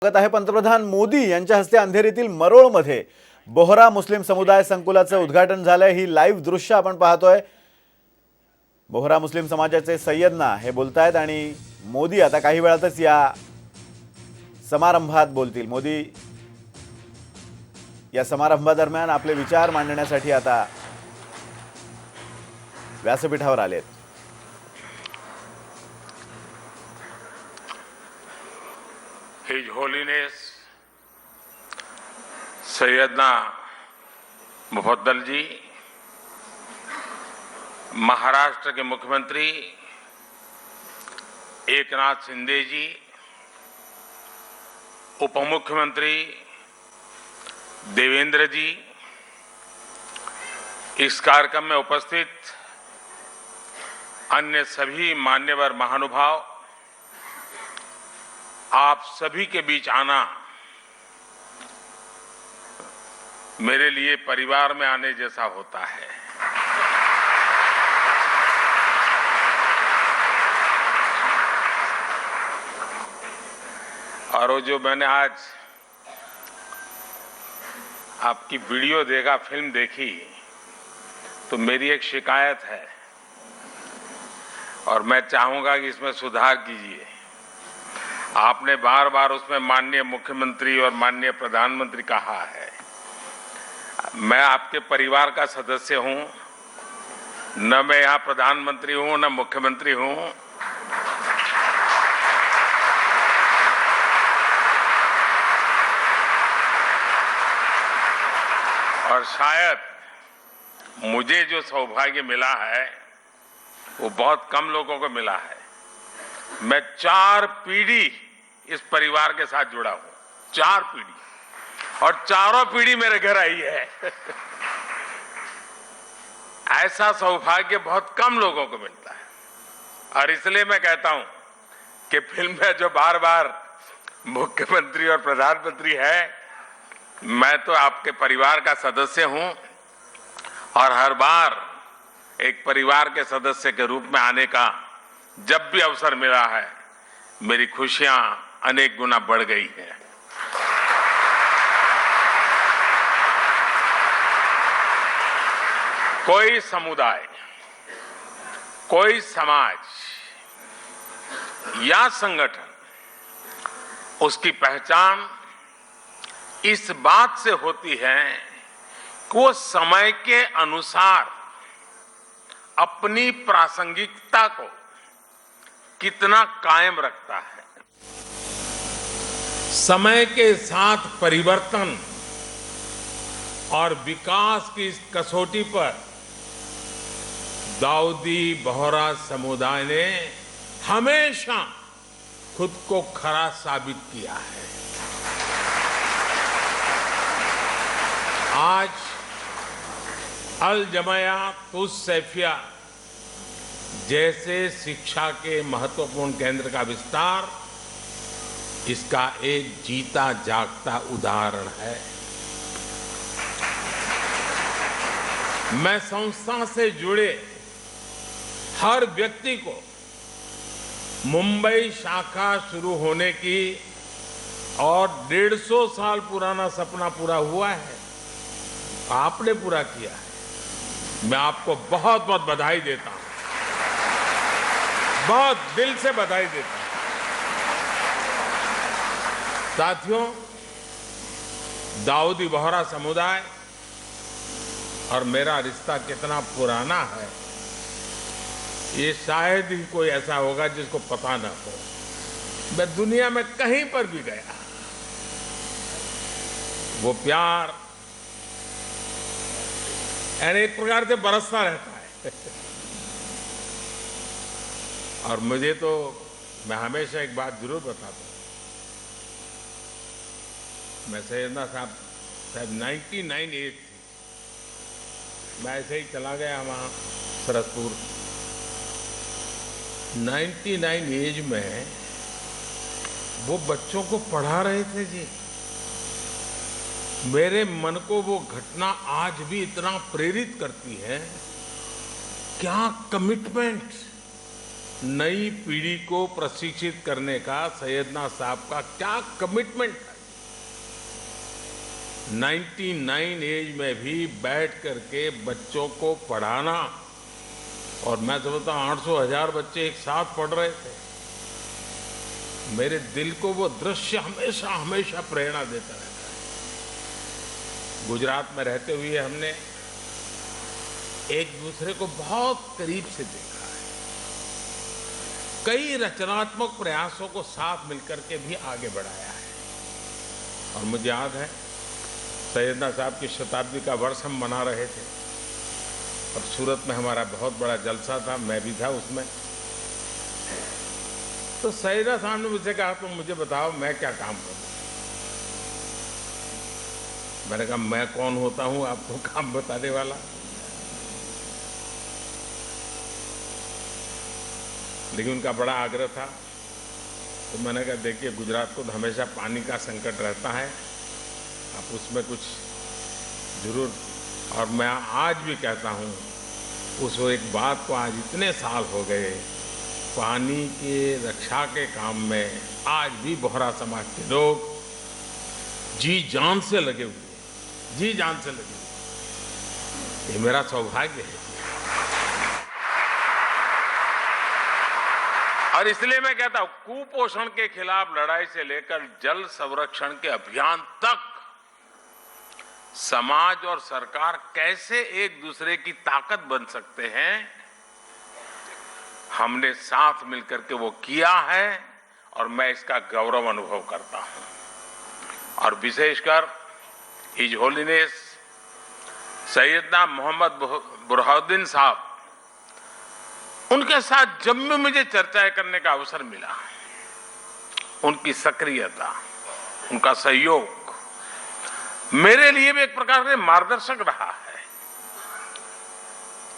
स्वागत आहे। पंतप्रधान मोदी यांच्या हस्ते अंधेरीतील मरोळमध्ये बोहरा मुस्लिम समुदाय संकुलाचं उद्घाटन झालंय। ही लाईव्ह दृश्य आपण पाहतोय। बोहरा मुस्लिम समाजाचे सय्यदना हे बोलतायत आणि मोदी आता काही वेळातच या समारंभात बोलतील। मोदी या समारंभादरम्यान आपले विचार मांडण्यासाठी आता व्यासपीठावर आलेत। His Holiness सैयदना मुफद्दल जी, महाराष्ट्र के मुख्यमंत्री एकनाथ शिंदे जी, उप मुख्यमंत्री देवेंद्र जी, इस कार्यक्रम में उपस्थित अन्य सभी मान्यवर महानुभाव, आप सभी के बीच आना मेरे लिए परिवार में आने जैसा होता है। और वो जो मैंने आज आपकी वीडियो देखा, फिल्म देखी, तो मेरी एक शिकायत है और मैं चाहूंगा कि इसमें सुधार कीजिए। आपने बार बार उसमें माननीय मुख्यमंत्री और माननीय प्रधानमंत्री कहा है। मैं आपके परिवार का सदस्य हूं, न मैं यहाँ प्रधानमंत्री हूं न मुख्यमंत्री हूं। और शायद मुझे जो सौभाग्य मिला है वो बहुत कम लोगों को मिला है। मैं 4 पीढ़ी इस परिवार के साथ जुड़ा हूं, 4 पीढ़ी, और चारों पीढ़ी मेरे घर आई है। ऐसा सौभाग्य बहुत कम लोगों को मिलता है। और इसलिए मैं कहता हूं कि फिल्म में जो बार बार मुख्यमंत्री और प्रधानमंत्री है, मैं तो आपके परिवार का सदस्य हूं और हर बार एक परिवार के सदस्य के रूप में आने का जब भी अवसर मिला है, मेरी खुशियां अनेक गुना बढ़ गई हैं। कोई समुदाय, कोई समाज या संगठन, उसकी पहचान इस बात से होती है कि वो समय के अनुसार अपनी प्रासंगिकता को कितना कायम रखता है। समय के साथ परिवर्तन और विकास की इस कसौटी पर दाऊदी बोहरा समुदाय ने हमेशा खुद को खरा साबित किया है। आज अल जमाया तुस सैफिया जैसे शिक्षा के महत्वपूर्ण केंद्र का विस्तार इसका एक जीता जागता उदाहरण है। मैं संस्था से जुड़े हर व्यक्ति को मुंबई शाखा शुरू होने की और 150 साल पुराना सपना पूरा हुआ है, आपने पूरा किया है। मैं आपको बहुत बहुत बधाई देता हूं, बहुत दिल से बधाई देता हूं। साथियों, दाऊदी बोहरा समुदाय और मेरा रिश्ता कितना पुराना है, ये शायद ही कोई ऐसा होगा जिसको पता ना हो। मैं दुनिया में कहीं पर भी गया, वो प्यार यानी एक प्रकार से बरसता रहता है। और मुझे तो, मैं हमेशा एक बात जरूर बताता हूं, मैं सैयदना साहब 99 एज थी, मैं ऐसे ही चला गया वहाँ सरसपुर। 99 एज में वो बच्चों को पढ़ा रहे थे जी। मेरे मन को वो घटना आज भी इतना प्रेरित करती है। क्या कमिटमेंट, नई पीढ़ी को प्रशिक्षित करने का सैयदना साहब का क्या कमिटमेंट है। 99 एज में भी बैठ करके बच्चों को पढ़ाना, और मैं समझता हूँ 800,000 बच्चे एक साथ पढ़ रहे थे। मेरे दिल को वो दृश्य हमेशा हमेशा प्रेरणा देता रहता है। गुजरात में रहते हुए हमने एक दूसरे को बहुत करीब से देखा है। कई रचनात्मक प्रयासों को साथ मिलकर के भी आगे बढ़ाया है। और मुझे याद है सैयदना साहब की शताब्दी का वर्ष हम मना रहे थे और सूरत में हमारा बहुत बड़ा जलसा था, मैं भी था उसमें। तो सैयदना साहब ने मुझसे कहा तुम मुझे बताओ मैं क्या काम करूं। मैंने कहा मैं कौन होता हूं आपको काम बताने वाला। लेकिन उनका बड़ा आग्रह था, तो मैंने कहा देखिए गुजरात को तो हमेशा पानी का संकट रहता है, आप उसमें कुछ जरूर। और मैं आज भी कहता हूँ उस एक बात को, आज इतने साल हो गए, पानी के रक्षा के काम में आज भी बोहरा समाज के लोग जी जान से लगे हुए, जी जान से लगे हुए। ये मेरा सौभाग्य है। और इसलिए मैं कहता हूं कुपोषण के खिलाफ लड़ाई से लेकर जल संरक्षण के अभियान तक समाज और सरकार कैसे एक दूसरे की ताकत बन सकते हैं, हमने साथ मिलकर के वो किया है और मैं इसका गौरव अनुभव करता हूं। और विशेषकर हिज होलीनेस सैयदना मोहम्मद बुरहानुद्दीन साहब, उनके साथ जब भी मुझे चर्चाएं करने का अवसर मिला, उनकी सक्रियता, उनका सहयोग मेरे लिए भी एक प्रकार से मार्गदर्शक रहा है।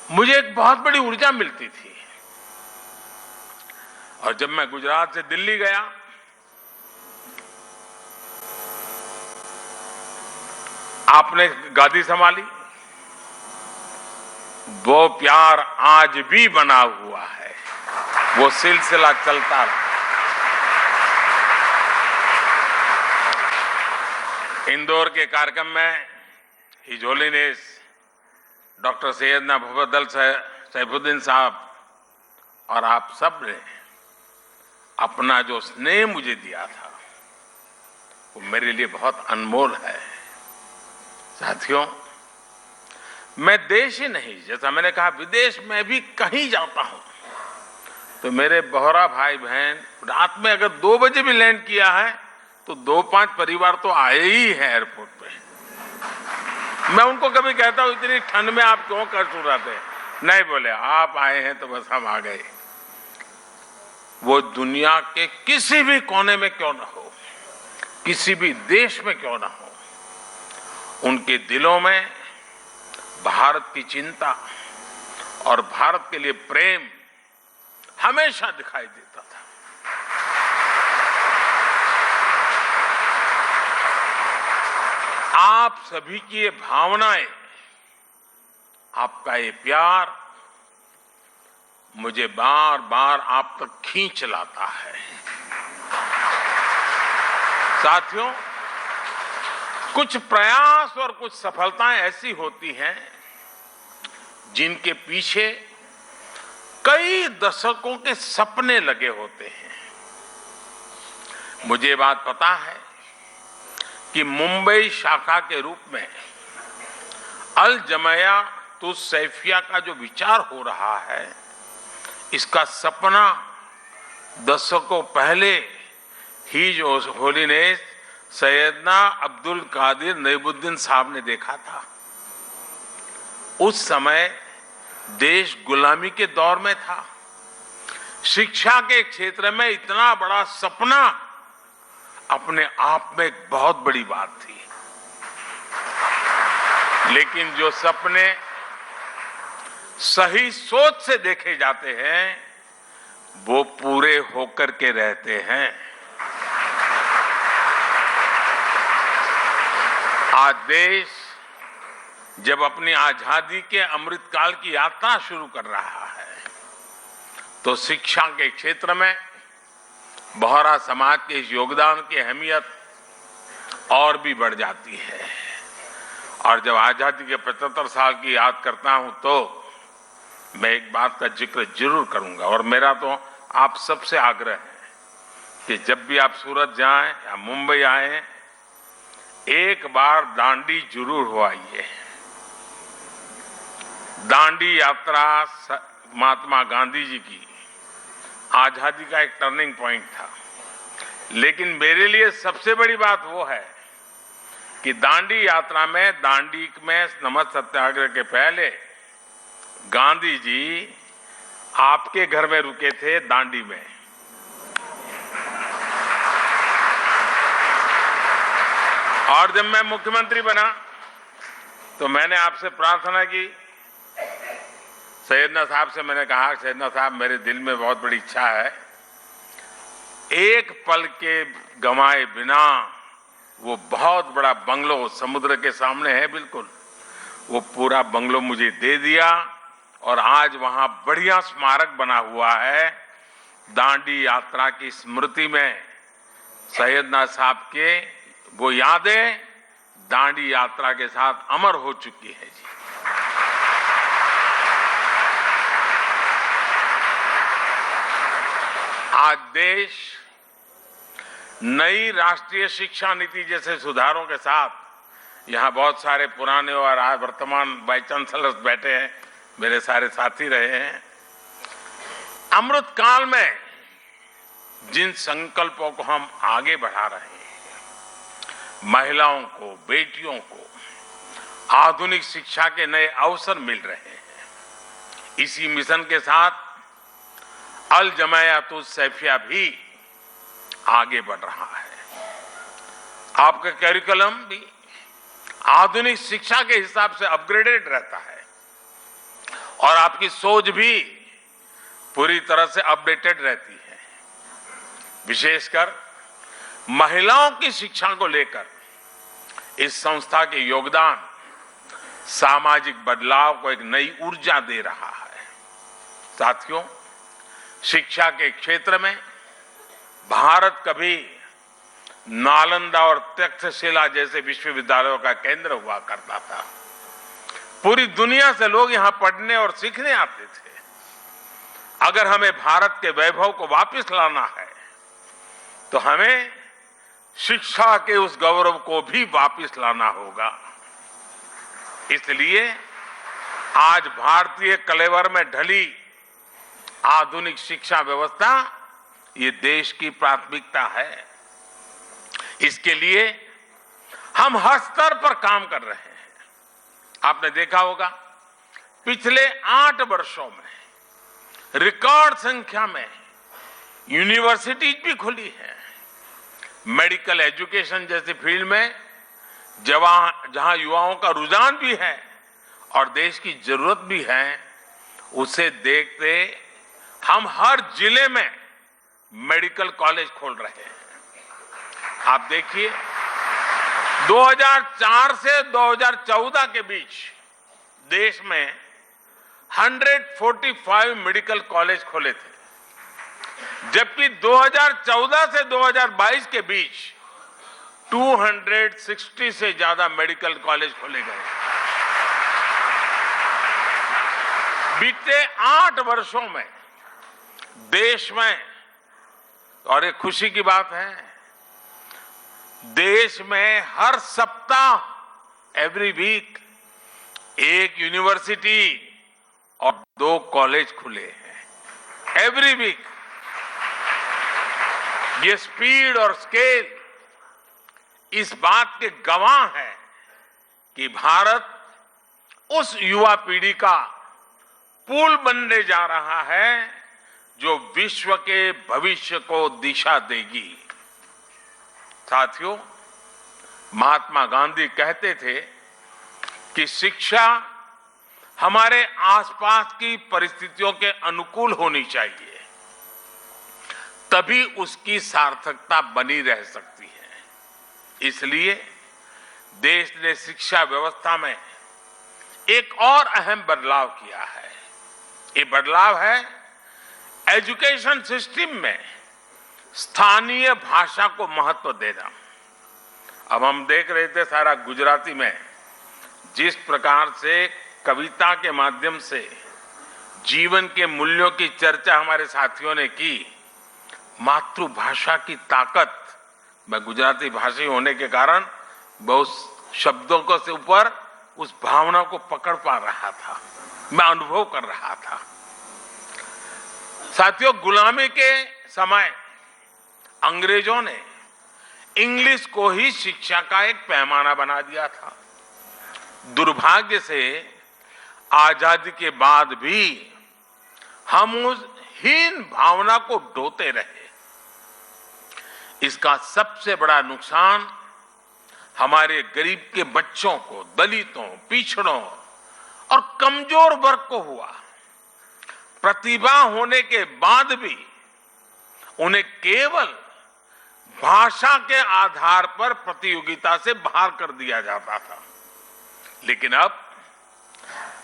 मुझे एक बहुत बड़ी ऊर्जा मिलती थी। और जब मैं गुजरात से दिल्ली गया, आपने गादी संभाली, वो प्यार आज भी बना हुआ है, वो सिलसिला चलता रहा। इंदौर के कार्यक्रम में his holiness doctor Syedna Mufaddal Saifuddin साहब और आप सब ने अपना जो स्नेह मुझे दिया था, वो मेरे लिए बहुत अनमोल है। साथियों, मैं देश ही नहीं, जैसा मैंने कहा विदेश में भी कहीं जाता हूं तो मेरे बोहरा भाई बहन रात में अगर 2 बजे भी लैंड किया है तो 2-5 परिवार तो आए ही हैं एयरपोर्ट पे। मैं उनको कभी कहता हूं इतनी ठंड में आप क्यों कष्ट उठाते? नहीं, बोले आप आए हैं तो बस हम आ गए। वो दुनिया के किसी भी कोने में क्यों ना हो, किसी भी देश में क्यों ना हो, उनके दिलों में भारत की चिंता और भारत के लिए प्रेम हमेशा दिखाई देता था। आप सभी की ये भावनाएं, आपका ये प्यार मुझे बार बार आप तक खींच लाता है। साथियों, कुछ प्रयास और कुछ सफलताएं ऐसी होती हैं जिनके पीछे कई दशकों के सपने लगे होते हैं। मुझे बात पता है कि मुंबई शाखा के रूप में अल जमिया तुस सैफिया का जो विचार हो रहा है, इसका सपना दशकों पहले हिज होलीनेस सैयदना अब्दुल कादिर नईमुद्दीन साहब ने देखा था। उस समय देश गुलामी के दौर में था। शिक्षा के क्षेत्र में इतना बड़ा सपना अपने आप में एक बहुत बड़ी बात थी। लेकिन जो सपने सही सोच से देखे जाते हैं, वो पूरे होकर के रहते हैं। आज देश जब अपनी आजादी के अमृतकाल की यात्रा शुरू कर रहा है, तो शिक्षा के क्षेत्र में बोहरा समाज के इस योगदान की अहमियत और भी बढ़ जाती है। और जब आजादी के 75 साल की याद करता हूं तो मैं एक बात का जिक्र जरूर करूंगा, और मेरा तो आप सबसे आग्रह है कि जब भी आप सूरत जाएं या मुंबई आए, एक बार दांडी जरूर हो आइए। दांडी यात्रा महात्मा गांधी जी की आजादी का एक टर्निंग पॉइंट था, लेकिन मेरे लिए सबसे बड़ी बात वो है कि दांडी यात्रा में, दांडी में नमक सत्याग्रह के पहले गांधी जी आपके घर में रुके थे दांडी में। और जब मैं मुख्यमंत्री बना तो मैंने आपसे प्रार्थना की, सैयदना साहब से मैंने कहा, सैयदना साहब मेरे दिल में बहुत बड़ी इच्छा है, एक पल के गंवाए बिना वो बहुत बड़ा बंगलो समुद्र के सामने है, बिल्कुल वो पूरा बंगलो मुझे दे दिया, और आज वहां बढ़िया स्मारक बना हुआ है। दांडी यात्रा की स्मृति में सैयदना साहब के वो यादें दांडी यात्रा के साथ अमर हो चुकी है जी। आज देश नई राष्ट्रीय शिक्षा नीति जैसे सुधारों के साथ, यहां बहुत सारे पुराने और आज वर्तमान वाइस चांसलर्स बैठे हैं, मेरे सारे साथी रहे हैं, अमृत काल में जिन संकल्पों को हम आगे बढ़ा रहे हैं, महिलाओं को, बेटियों को आधुनिक शिक्षा के नए अवसर मिल रहे हैं। इसी मिशन के साथ अल जमायातुस सैफिया भी आगे बढ़ रहा है। आपका करिकुलम भी आधुनिक शिक्षा के हिसाब से अपग्रेडेड रहता है, और आपकी सोच भी पूरी तरह से अपडेटेड रहती है। विशेषकर महिलाओं की शिक्षा को लेकर इस संस्था के योगदान सामाजिक बदलाव को एक नई ऊर्जा दे रहा है। साथियों, शिक्षा के क्षेत्र में भारत कभी नालंदा और तक्षशिला जैसे विश्वविद्यालयों का केंद्र हुआ करता था। पूरी दुनिया से लोग यहां पढ़ने और सीखने आते थे। अगर हमें भारत के वैभव को वापस लाना है तो हमें शिक्षा के उस गौरव को भी वापस लाना होगा। इसलिए आज भारतीय कलेवर में ढली आधुनिक शिक्षा व्यवस्था ये देश की प्राथमिकता है। इसके लिए हम हर स्तर पर काम कर रहे हैं। आपने देखा होगा, पिछले 8 वर्षों में रिकॉर्ड संख्या में यूनिवर्सिटीज भी खुली है। मेडिकल एजुकेशन जैसी फील्ड में जहां युवाओं का रुझान भी है और देश की जरूरत भी है, उसे देखते हम हर जिले में मेडिकल कॉलेज खोल रहे हैं। आप देखिए, 2004 से 2014 के बीच देश में 145 मेडिकल कॉलेज खोले थे, जबकि 2014 से 2022 के बीच 260 से ज्यादा मेडिकल कॉलेज खोले गए। बीते 8 वर्षों में देश में, और एक खुशी की बात है, देश में हर सप्ताह एवरी वीक एक यूनिवर्सिटी और 2 कॉलेज खुले हैं। Every week. ये स्पीड और स्केल इस बात के गवाह है कि भारत उस युवा पीढ़ी का पुल बनने जा रहा है जो विश्व के भविष्य को दिशा देगी। साथियों, महात्मा गांधी कहते थे कि शिक्षा हमारे आसपास की परिस्थितियों के अनुकूल होनी चाहिए, तभी उसकी सार्थकता बनी रह सकती है। इसलिए देश ने शिक्षा व्यवस्था में एक और अहम बदलाव किया है। ये बदलाव है एजुकेशन सिस्टम में स्थानीय भाषा को महत्व देना। अब हम देख रहे थे सारा गुजराती में जिस प्रकार से कविता के माध्यम से जीवन के मूल्यों की चर्चा हमारे साथियों ने की। मातृभाषा की ताकत, मैं गुजराती भाषी होने के कारण बहुत शब्दों को से ऊपर उस भावना को पकड़ पा रहा था, मैं अनुभव कर रहा था। साथियों, गुलामी के समय अंग्रेजों ने इंग्लिश को ही शिक्षा का एक पैमाना बना दिया था। दुर्भाग्य से आजादी के बाद भी हम उस हीन भावना को ढोते रहे। इसका सबसे बड़ा नुकसान हमारे गरीब के बच्चों को, दलितों, पिछड़ों और कमजोर वर्ग को हुआ। प्रतिभा होने के बाद भी उन्हें केवल भाषा के आधार पर प्रतियोगिता से बाहर कर दिया जाता था। लेकिन अब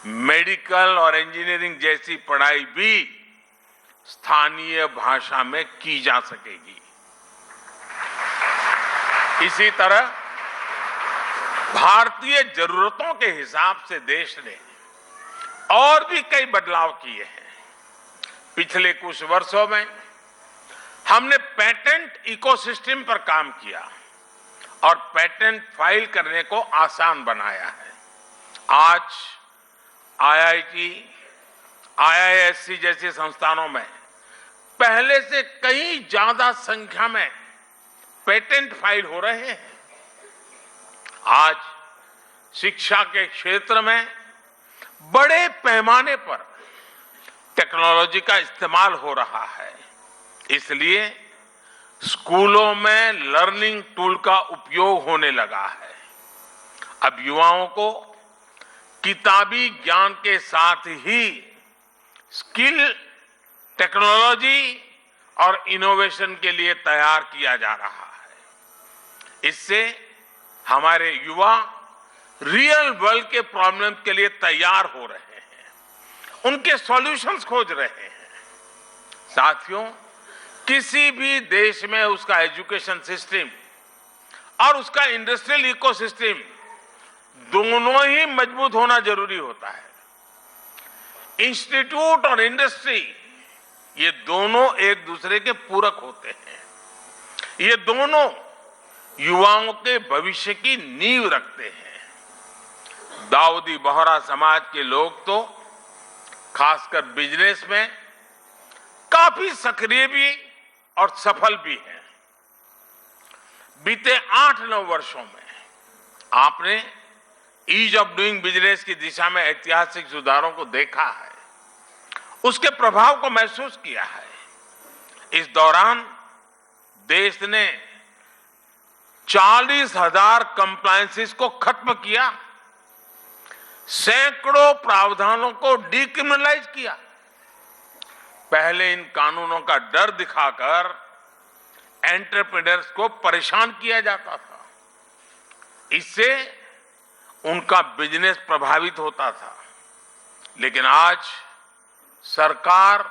मेडिकल और इंजीनियरिंग जैसी पढ़ाई भी स्थानीय भाषा में की जा सकेगी। इसी तरह भारतीय जरूरतों के हिसाब से देश ने और भी कई बदलाव किए हैं। पिछले कुछ वर्षों में हमने पेटेंट इकोसिस्टम पर काम किया और पेटेंट फाइल करने को आसान बनाया है। आज आईआईटी, आईआईएससी जैसे संस्थानों में पहले से कहीं ज्यादा संख्या में पेटेंट फाइल हो रहे हैं। आज शिक्षा के क्षेत्र में बड़े पैमाने पर टेक्नोलॉजी का इस्तेमाल हो रहा है। इसलिए स्कूलों में लर्निंग टूल का उपयोग होने लगा है। अब युवाओं को किताबी ज्ञान के साथ ही स्किल, टेक्नोलॉजी और इनोवेशन के लिए तैयार किया जा रहा है। इससे हमारे युवा रियल वर्ल्ड के प्रॉब्लम के लिए तैयार हो रहे हैं, उनके सॉल्यूशंस खोज रहे हैं। साथियों, किसी भी देश में उसका एजुकेशन सिस्टम और उसका इंडस्ट्रियल इकोसिस्टम दोनों ही मजबूत होना जरूरी होता है। इंस्टीट्यूट और इंडस्ट्री ये दोनों एक दूसरे के पूरक होते हैं। ये दोनों युवाओं के भविष्य की नींव रखते हैं। दाऊदी बोहरा समाज के लोग तो खासकर बिजनेस में काफी सक्रिय भी और सफल भी हैं। बीते 8-9 वर्षों में आपने ईज ऑफ डूइंग बिजनेस की दिशा में ऐतिहासिक सुधारों को देखा है, उसके प्रभाव को महसूस किया है। इस दौरान देश ने 40,000 कंप्लायंसेस को खत्म किया, सैकड़ों प्रावधानों को डिक्रिमिनलाइज किया। पहले इन कानूनों का डर दिखाकर एंटरप्रेन्योर्स को परेशान किया जाता था। इससे उनका बिजनेस प्रभावित होता था। लेकिन आज सरकार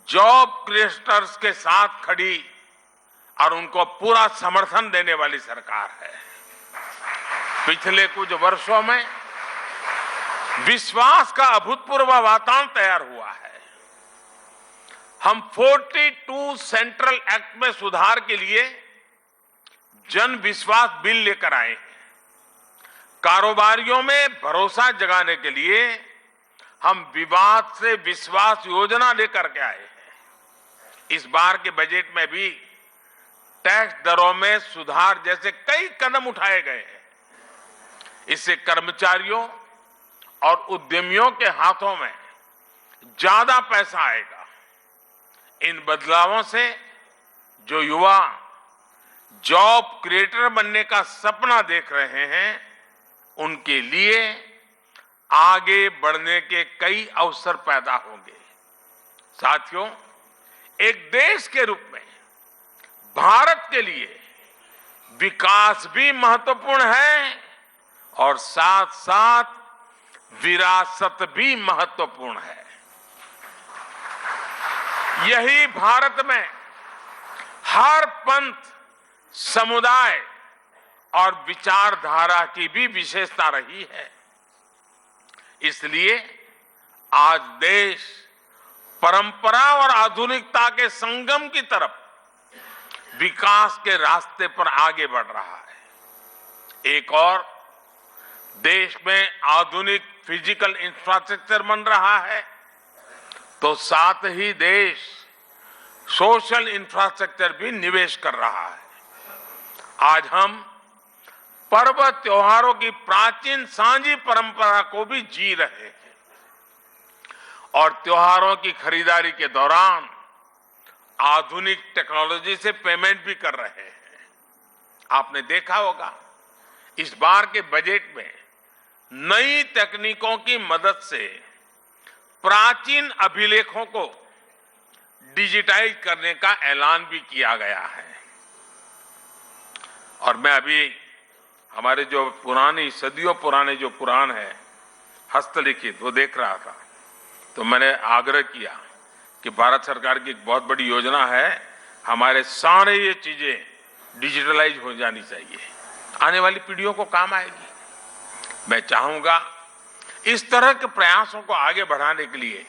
जॉब क्रिएटर्स के साथ खड़ी और उनको पूरा समर्थन देने वाली सरकार है। पिछले कुछ वर्षों में विश्वास का अभूतपूर्व वातावरण तैयार हुआ है। हम 42 सेंट्रल एक्ट में सुधार के लिए जन विश्वास बिल लेकर आए हैं। कारोबारियों में भरोसा जगाने के लिए हम विवाद से विश्वास योजना लेकर के आए हैं। इस बार के बजट में भी टैक्स दरों में सुधार जैसे कई कदम उठाए गए हैं। इससे कर्मचारियों और उद्यमियों के हाथों में ज्यादा पैसा आएगा। इन बदलावों से जो युवा जॉब क्रिएटर बनने का सपना देख रहे हैं, उनके लिए आगे बढ़ने के कई अवसर पैदा होंगे। साथियों, एक देश के रूप में भारत के लिए विकास भी महत्वपूर्ण है और साथ साथ विरासत भी महत्वपूर्ण है। यही भारत में हर पंथ, समुदाय और विचारधारा की भी विशेषता रही है। इसलिए आज देश परंपरा और आधुनिकता के संगम की तरफ विकास के रास्ते पर आगे बढ़ रहा है। एक और देश में आधुनिक फिजिकल इंफ्रास्ट्रक्चर बन रहा है, तो साथ ही देश सोशल इंफ्रास्ट्रक्चर भी निवेश कर रहा है। आज हम पर्व त्योहारों की प्राचीन सांझी परंपरा को भी जी रहे हैं और त्योहारों की खरीदारी के दौरान आधुनिक टेक्नोलॉजी से पेमेंट भी कर रहे हैं। आपने देखा होगा इस बार के बजट में नई तकनीकों की मदद से प्राचीन अभिलेखों को डिजिटाइज करने का ऐलान भी किया गया है। और मैं अभी हमारे जो पुरानी सदियों पुराने जो पुराण है हस्तलिखित वो देख रहा था, तो मैंने आग्रह किया कि भारत सरकार की एक बहुत बड़ी योजना है, हमारे सारे ये चीजें डिजिटलाइज हो जानी चाहिए, आने वाली पीढ़ियों को काम आएगी। मैं चाहूंगा इस तरह के प्रयासों को आगे बढ़ाने के लिए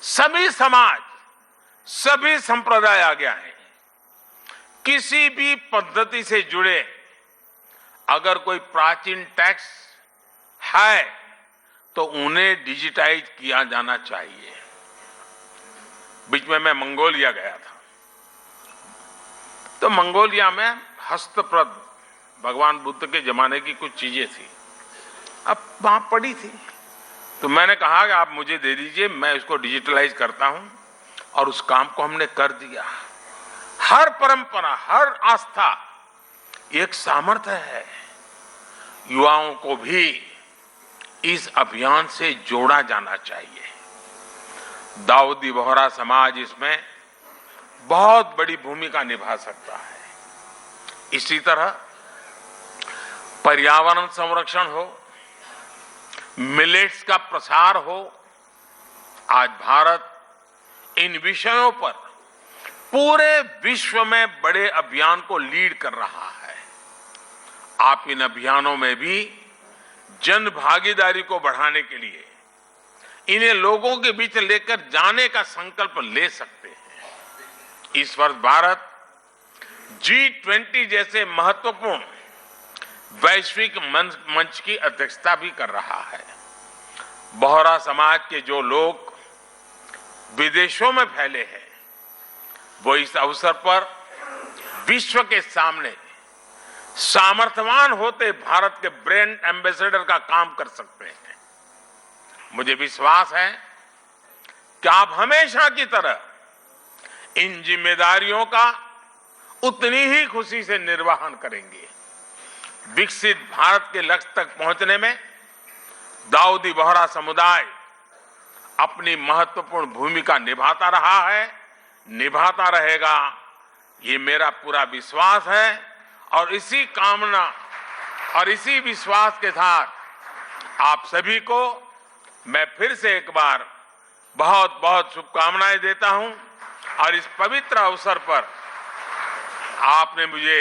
सभी समाज, सभी संप्रदाय आगे आए। किसी भी पद्धति से जुड़े अगर कोई प्राचीन टेक्स्ट है तो उन्हें डिजिटाइज किया जाना चाहिए। बीच में मैं मंगोलिया गया था, तो मंगोलिया में हस्तप्रत भगवान बुद्ध के जमाने की कुछ चीजें थी, अब वहां पड़ी थी, तो मैंने कहा कि आप मुझे दे दीजिए, मैं इसको डिजिटलाइज करता हूं, और उस काम को हमने कर दिया। हर परंपरा, हर आस्था एक सामर्थ्य है। युवाओं को भी इस अभियान से जोड़ा जाना चाहिए। दाऊदी बोहरा समाज इसमें बहुत बड़ी भूमिका निभा सकता है। इसी तरह पर्यावरण संरक्षण हो, मिलेट्स का प्रसार हो, आज भारत इन विषयों पर पूरे विश्व में बड़े अभियान को लीड कर रहा है। आप इन अभियानों में भी जन भागीदारी को बढ़ाने के लिए इन्हें लोगों के बीच लेकर जाने का संकल्प ले सकते हैं। इस वर्ष भारत G20 जैसे महत्वपूर्ण वैश्विक मंच की अध्यक्षता भी कर रहा है। बोहरा समाज के जो लोग विदेशों में फैले हैं, वो इस अवसर पर विश्व के सामने सामर्थ्यवान होते भारत के ब्रांड एम्बेसडर का काम कर सकते हैं। मुझे विश्वास है कि आप हमेशा की तरह इन जिम्मेदारियों का उतनी ही खुशी से निर्वहन करेंगे। विकसित भारत के लक्ष्य तक पहुंचने में दाऊदी बोहरा समुदाय अपनी महत्वपूर्ण भूमिका निभाता रहा है, निभाता रहेगा, ये मेरा पूरा विश्वास है। और इसी कामना और इसी विश्वास के साथ आप सभी को मैं फिर से एक बार बहुत बहुत शुभकामनाएं देता हूं। और इस पवित्र अवसर पर आपने मुझे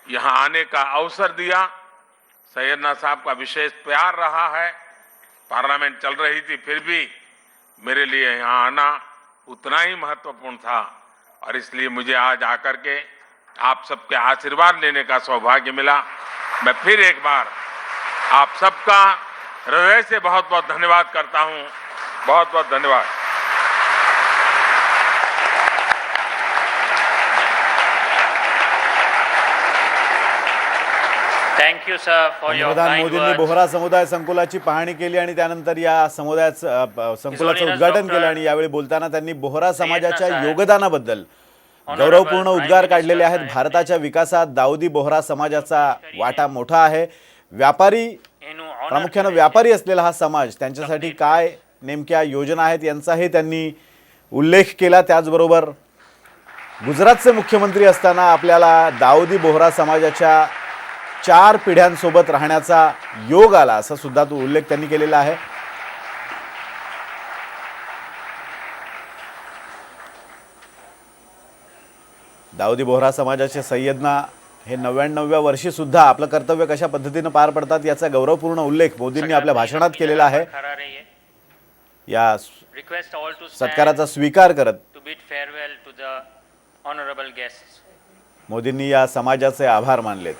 यहां आने का अवसर दिया। सैयदना साहब का विशेष प्यार रहा है। पार्लियामेंट चल रही थी, फिर भी मेरे लिए यहां आना उतना ही महत्वपूर्ण था, और इसलिए मुझे आज आकर के आप सबके आशीर्वाद लेने का सौभाग्य मिला। मैं फिर एक बार आप सबका हृदय से बहुत बहुत धन्यवाद करता हूं। बहुत बहुत धन्यवाद। Thank you, sir, for your पंतप्रधान kind मोदींनी words. बोहरा समुदाय संकुलाची पाहणी केली आणि त्यानंतर या संकुलाचं उद्घाटन केलं आणि यावेळी बोलताना त्यांनी बोहरा समाजाच्या योगदानाबद्दल गौरवपूर्ण उद्गार काढलेले आहेत। भारताच्या विकासात दाऊदी बोहरा समाजाचा वाटा मोठा आहे। व्यापारी, प्रामुख्याने व्यापारी असलेला हा समाज, त्यांच्यासाठी काय नेमक्या योजना आहेत यांचाही त्यांनी उल्लेख केला। त्याचबरोबर गुजरातचे मुख्यमंत्री असताना आपल्याला दाऊदी बोहरा समाजाच्या 4 पिढ्यांसोबत राहण्याचा योग आला, असा सुद्धा तो उल्लेख त्यांनी केलेला आहे। दाऊदी बोहरा समाजाचे सय्यदना हे 99व्या वर्षी सुद्धा आपलं कर्तव्य कशा पद्धतीनं पार पडतात याचा गौरवपूर्ण उल्लेख मोदींनी आपल्या भाषणात केलेला आहे. खरा रहिए. या Request all to stand सत्काराचा स्वीकार करत to bid farewell to the honorable guests. मोदींनी या समाजाचे आभार मानलेत.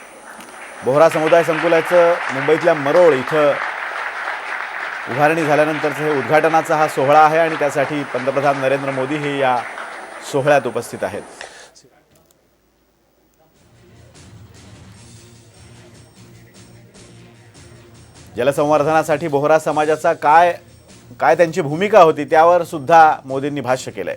बोहरा समुदाय संकुलाचं मुंबईतल्या मरोळ इथं उभारणी झाल्यानंतरचं हे उद्घाटनाचा हा सोहळा आहे आणि त्यासाठी पंतप्रधान नरेंद्र मोदी हे या सोहळ्यात उपस्थित आहेत. जलसंवर्धनासाठी बोहरा समाजाचा काय त्यांची भूमिका होती त्यावर सुद्धा मोदींनी भाष्य केलंय.